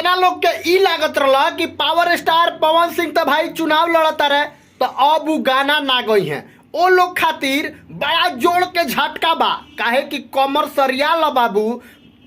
जितना लोग के ई लागत रहा कि पावर स्टार पवन सिंह तो भाई चुनाव लड़ता रहे तो अब वो गाना ना गई है, ओ लोग खातिर बड़ा जोड़ के झटका बा। काहे कि कमर सरिया बाबू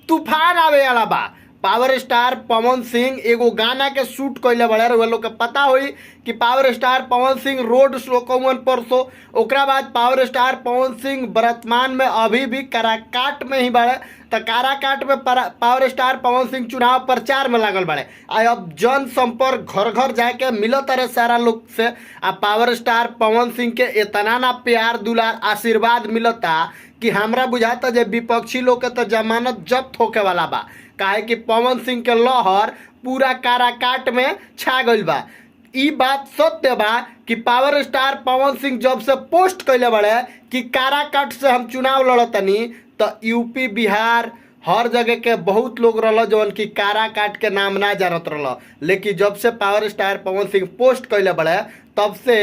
तूफान आवे वाला बा। पावर स्टार पवन सिंह एगो गाना के शूट कैले बड़े रहे, लोग के पता होई कि power star Pawan Singh road शो कौन परसों, ओकरा बाद पावर स्टार पवन सिंह वर्तमान में अभी भी काराकाट में ही बड़े। तो काराकाट में पावर स्टार पवन सिंह चुनाव प्रचार में लागल बड़े। अब जन संपर्क घर घर जाके मिलत रहे सारा लोग से। आ पावर स्टार पवन सिंह के इतना ना प्यार दुलार आशीर्वाद मिलता कि हमरा बुझाता जे विपक्षी लोग के तो जमानत जब्त होके वाला बा। काहे कि पवन सिंह के लहर पूरा काराकाट में छा गइल बा। ई बात सत्य बा कि पावर स्टार पवन सिंह जब से पोस्ट कैले बड़े कि काराकाट से हम चुनाव लड़तनी, तो यूपी बिहार हर जगह के बहुत लोग रहा जौन कि काराकाट के नाम ना जानत रहा। लेकिन जब से power star Pawan Singh post कैले बड़े तब से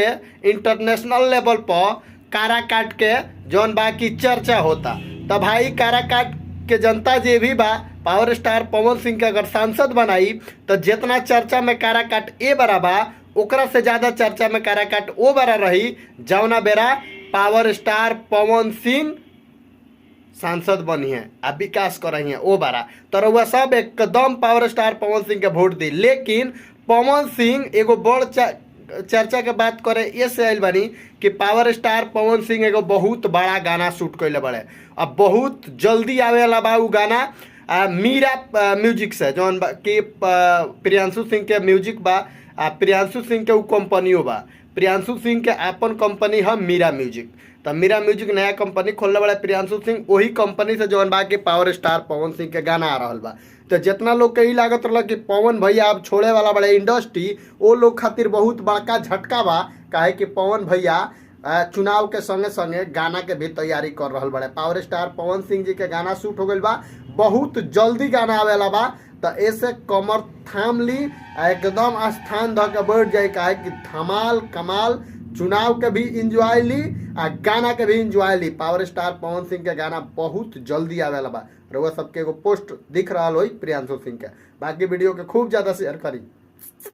इंटरनेशनल लेवल पर काराकाट के जौन बा की चर्चा होता। तो भाई काराकाट के जनता जे भी बा पावर स्टार पवन सिंह के अगर सांसद बनाई तो जितना चर्चा में काराकाट ए बरा बा ओकरा से ज्यादा चर्चा में काराकाट ओ बरा रही जौना बेरा पावर स्टार पवन सिंह सांसद बनी है आ विकास कर रही है ओ बारा। तो रउआ सब एकदम पावर स्टार पवन सिंह के वोट दी। लेकिन पवन सिंह एगो बड़ चर्चा के बात करे ये से आयल बानी कि पावर स्टार पवन सिंह एगो बहुत बड़ा गाना शूट कैले बड़े। अब बहुत जल्दी आवे वाला बा उ गाना मीरा म्यूजिक से जौन कि प्रियांशु सिंह के म्यूजिक बा। प्रियांशु सिंह के उ कंपनियों बा। प्रियांशु सिंह के अपन कंपनी है मीरा म्यूजिक। तो मीरा म्यूजिक नया कंपनी खोलने वाला प्रियांशु सिंह वही कंपनी से जौन बा कि पावर स्टार पवन सिंह के गाना आ रहा बा। तो जितना लोग के ही लागत रहा कि पवन भैया अब छोड़े वाला बड़े इंडस्ट्री, वो लोग खातिर बहुत बड़का झटका बा। काहे कि पवन भैया चुनाव के संगे संगे गाना के भी तैयारी कर रहा बड़े। पावर स्टार पवन सिंह जी के गाना शूट हो गई बा, बहुत जल्दी गाना आवेला बा। तो ऐसे कमर थाम ली एकदम स्थान ध के बैठ जाए। काहे कि धमाल कमाल चुनाव के भी इंजॉय ली आ गाना के भी इंजॉय ली। पावर स्टार पवन सिंह के गाना बहुत जल्दी आवेला बा। रउआ सबके एगो पोस्ट दिख रहा हो प्रियांशु सिंह के। बाकी वीडियो के खूब ज्यादा शेयर करी।